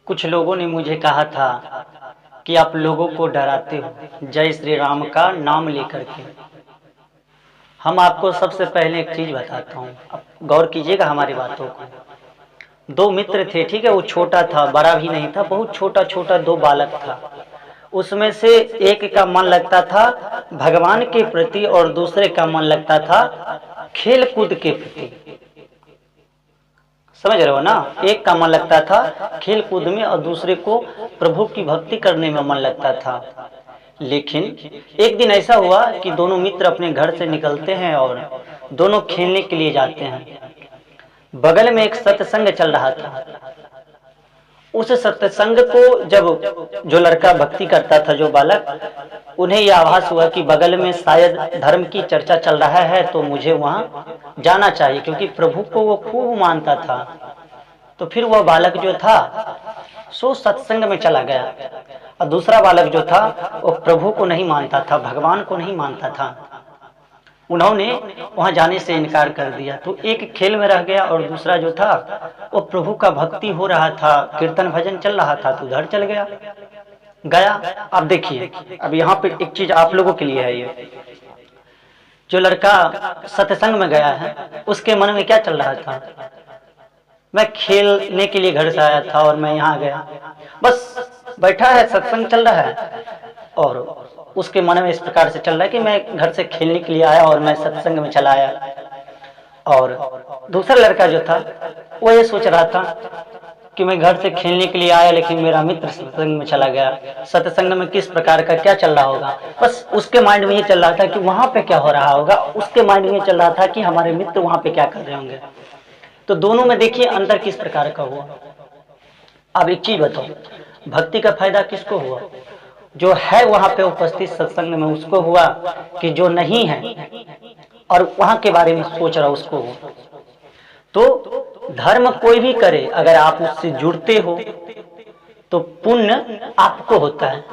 कुछ लोगों ने मुझे कहा था कि आप लोगों को डराते हो जय श्री राम का नाम लेकर के। हम आपको सबसे पहले एक चीज बताता हूँ, अब गौर कीजिएगा हमारी बातों को। दो मित्र थे, ठीक है, वो छोटा था, बड़ा भी नहीं था, बहुत छोटा छोटा दो बालक था। उसमें से एक का मन लगता था भगवान के प्रति और दूसरे का मन लगता था खेल कूद के प्रति। समझ रहे हो ना? एक का मन लगता था खेल कूद में और दूसरे को प्रभु की भक्ति करने में मन लगता था। लेकिन एक दिन ऐसा हुआ कि दोनों मित्र अपने घर से निकलते हैं और दोनों खेलने के लिए जाते हैं। बगल में एक सत्संग चल रहा था। उस सत्संग को जब जो लड़का भक्ति करता था, जो बालक, उन्हें यह आभास हुआ कि बगल में शायद धर्म की चर्चा चल रहा है, तो मुझे वहां जाना चाहिए, क्योंकि प्रभु को वो खूब मानता था। तो फिर वह बालक जो था सो सत्संग में चला गया और दूसरा बालक जो था वो प्रभु को नहीं मानता था, भगवान को नहीं मानता था। उन्होंने वहां जाने से इनकार कर दिया। तो एक खेल में रह गया और दूसरा जो था वो प्रभु का भक्ति हो रहा था, कीर्तन भजन चल रहा था, तो उधर चल गया। अब देखिए, अब यहाँ पे एक चीज आप लोगों के लिए है। ये जो लड़का सत्संग में गया है उसके मन में क्या चल रहा था? मैं खेलने के लिए घर से आया था और मैं यहाँ गया, बस बैठा है, सत्संग चल रहा है और उसके मन में इस प्रकार से चल रहा है कि मैं घर से खेलने के लिए आया और मैं सत्संग में चला आया। और दूसरा लड़का जो था वो ये सोच रहा था कि मैं घर से खेलने के लिए आया लेकिन मेरा मित्र सत्संग में चला गया। सत्संग में किस प्रकार का क्या चल रहा होगा, बस उसके माइंड में ये चल रहा था कि वहां पे क्या हो रहा होगा। उसके माइंड में चल रहा था कि हमारे मित्र वहां पे क्या कर रहे होंगे। तो दोनों में देखिए अंतर किस प्रकार का हुआ। अब एक चीज बताओ, भक्ति का फायदा किसको हुआ? जो है वहां पे उपस्थित सत्संग में उसको हुआ कि जो नहीं है और वहां के बारे में सोच रहा उसको हुआ। तो धर्म कोई भी करे, अगर आप उससे जुड़ते हो तो पुण्य आपको होता है।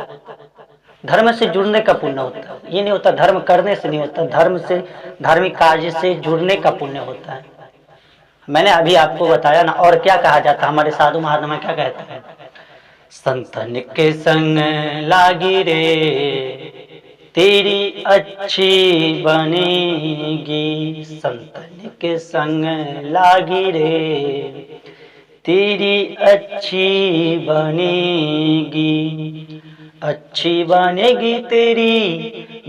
धर्म से जुड़ने का पुण्य होता है, ये नहीं होता धर्म करने से नहीं होता, धर्म से, धार्मिक कार्य से जुड़ने का पुण्य होता है। मैंने अभी आपको बताया ना। और क्या कहा जाता है, हमारे साधु महात्मा में क्या कहते हैं? संतन के संग लागी रे तेरी अच्छी बनेगी, संतन के संग लागी रे तेरी अच्छी बनेगी, अच्छी बनेगी तेरी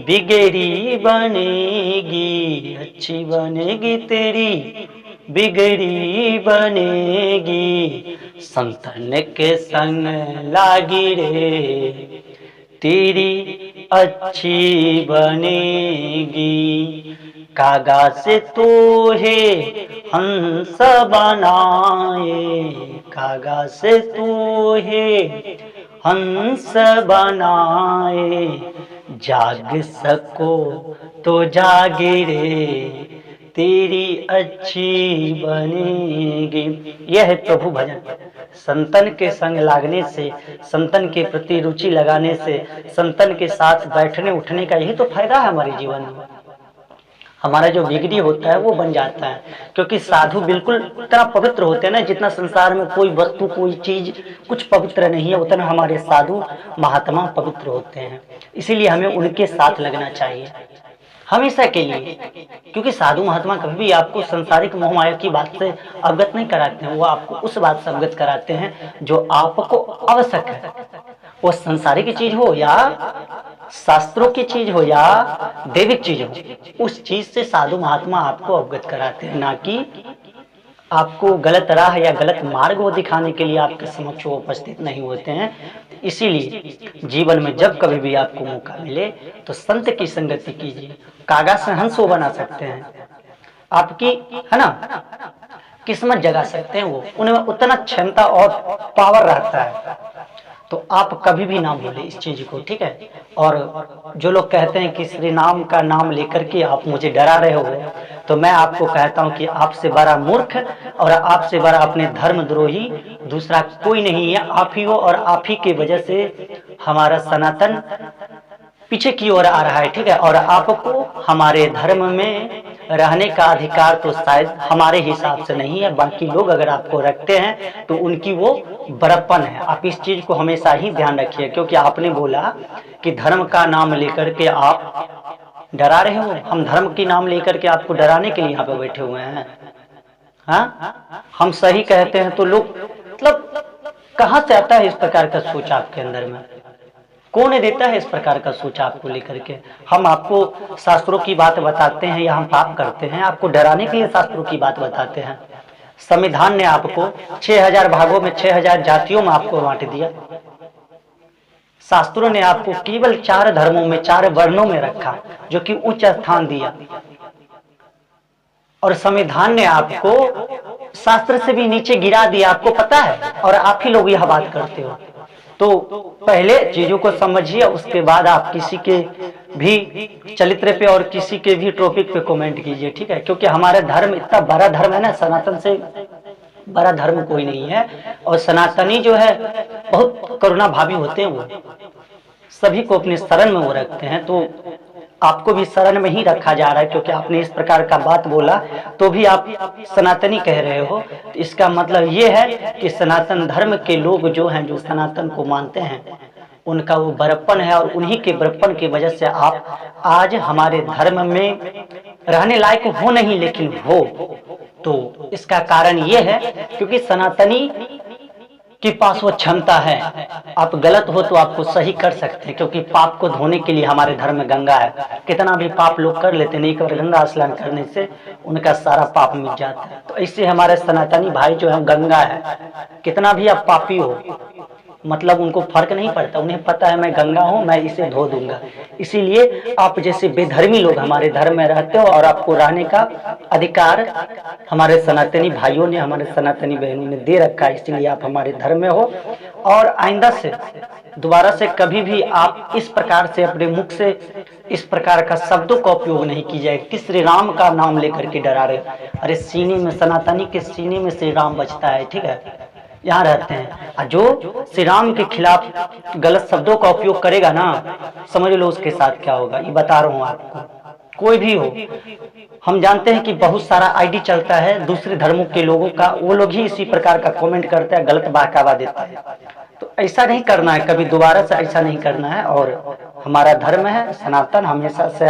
बिगड़ी बनेगी, अच्छी बनेगी तेरी बिगड़ी बनेगी, संतन के संग लागी रे तेरी अच्छी बनेगी। कागा से तो है हंस बनाए, कागा से तो है हंस बनाए, जाग सको तो जागे रे तेरी अच्छी बनेगी। यह है प्रभु भजन। संतन के संग लागने से, संतन के प्रति रुचि लगाने से, संतन के साथ बैठने उठने का यही तो फायदा है हमारे जीवन में। हमारा जो बिगड़ी होता है वो बन जाता है, क्योंकि साधु बिल्कुल उतना पवित्र होते हैं ना, जितना संसार में कोई वस्तु कोई चीज कुछ पवित्र नहीं है, उतना हमारे साधु महात्मा पवित्र होते हैं। इसीलिए हमें उनके साथ लगना चाहिए हमेशा के लिए, क्योंकि साधु महात्मा कभी भी आपको संसारिक मोह माया की बात से अवगत नहीं कराते हैं, वो आपको उस बात से अवगत कराते हैं जो आपको आवश्यक है। वो संसारिक चीज हो या शास्त्रों की चीज हो या दैविक चीज हो, उस चीज से साधु महात्मा आपको अवगत कराते हैं, ना कि आपको गलत राह या गलत मार्ग वो दिखाने के लिए आपके समक्ष वो उपस्थित नहीं होते हैं। इसीलिए जीवन में जब कभी भी आपको मौका मिले तो संत की संगति कीजिए। कागा से हंस वो बना सकते हैं, आपकी, है ना, किस्मत जगा सकते हैं, वो उनमें उतना क्षमता और पावर रहता है। तो आप कभी भी ना भूलें इस चीज को, ठीक है। और जो लोग कहते हैं कि श्री नाम का नाम लेकर के आप मुझे डरा रहे हो, तो मैं आपको कहता हूं कि आपसे बड़ा मूर्ख और आपसे बड़ा अपने धर्मद्रोही दूसरा कोई नहीं है, आप ही हो। और आप ही की वजह से हमारा सनातन पीछे की ओर आ रहा है, ठीक है। और आपको हमारे धर्म में रहने का अधिकार तो शायद हमारे हिसाब से नहीं है, बाकी लोग अगर आपको रखते हैं तो उनकी वो बड़प्पन है। आप इस चीज को हमेशा ही ध्यान रखिए, क्योंकि आपने बोला कि धर्म का नाम लेकर के आप डरा रहे हो। हम धर्म के नाम लेकर के आपको डराने के लिए यहाँ पे बैठे हुए हैं? हाँ, हम सही कहते हैं तो लोग, मतलब कहाँ से आता है इस प्रकार का सोच आपके अंदर में? कौन देता है इस प्रकार का सोच आपको लेकर के? हम आपको शास्त्रों की बात बताते हैं या हम पाप करते हैं? आपको डराने के लिए शास्त्रों की बात बताते हैं। संविधान ने आपको 6000 भागों में 6000 जातियों में आपको बांट दिया। शास्त्रों ने आपको केवल 4 धर्मों में 4 वर्णों में रखा, जो कि उच्च स्थान दिया। और संविधान ने आपको शास्त्र से भी नीचे गिरा दिया, आपको पता है, और आप ही लोग यह बात करते हो। तो पहले चीजों को समझिए, उसके बाद आप किसी के भी चरित्र पे और किसी के भी टॉपिक पे कमेंट कीजिए, ठीक है? क्योंकि हमारा धर्म इतना बड़ा धर्म है ना, सनातन से बड़ा धर्म कोई नहीं है। और सनातनी जो है बहुत करुणा भावी होते हैं, वो सभी को अपने शरण में वो रखते हैं। तो आपको भी शरण में ही रखा जा रहा है, क्योंकि आपने इस प्रकार का बात बोला तो भी आप सनातनी कह रहे हो। तो इसका मतलब ये है कि सनातन धर्म के लोग जो हैं, जो सनातन को मानते हैं, उनका वो बड़प्पन है, और उन्हीं के बड़प्पन की वजह से आप आज हमारे धर्म में रहने लायक हो नहीं, लेकिन हो। तो इसका कारण ये है क्योंकि सनातनी के पास वो क्षमता है। आप गलत हो तो आपको सही कर सकते हैं, क्योंकि पाप को धोने के लिए हमारे धर्म में गंगा है। कितना भी पाप लोग कर लेते हैं, एक बार गंगा स्नान करने से उनका सारा पाप मिट जाता है। तो ऐसे हमारे सनातनी भाई जो है गंगा है। कितना भी आप पापी हो, मतलब उनको फर्क नहीं पड़ता, उन्हें पता है मैं गंगा हूं, मैं इसे धो दूंगा। इसीलिए आप जैसे बेधर्मी लोग हमारे धर्म में रहते हो, और आपको रहने का अधिकार हमारे सनातनी भाइयों ने, हमारे सनातनी बहनों ने दे रखा है, इसलिए आप हमारे धर्म में हो। और आइंदा से दोबारा से कभी भी आप इस प्रकार से अपने मुख से इस प्रकार का शब्दों का उपयोग नहीं कीजिए कि श्री राम का नाम लेकर के डरा रहे। अरे सीने में, सनातनी के सीने में श्री राम बचता है, ठीक है, यहाँ रहते हैं। जो श्री राम के खिलाफ गलत शब्दों का उपयोग करेगा ना, समझ लो उसके साथ क्या होगा। ये बता रहा हूँ आपको, कोई भी हो। हम जानते हैं कि बहुत सारा आईडी चलता है दूसरे धर्मों के लोगों का, वो लोग ही इसी प्रकार का कमेंट करते हैं, गलत बहकावा देते हैं। तो ऐसा नहीं करना है, कभी दोबारा से ऐसा नहीं करना है। और हमारा धर्म है सनातन, हमेशा से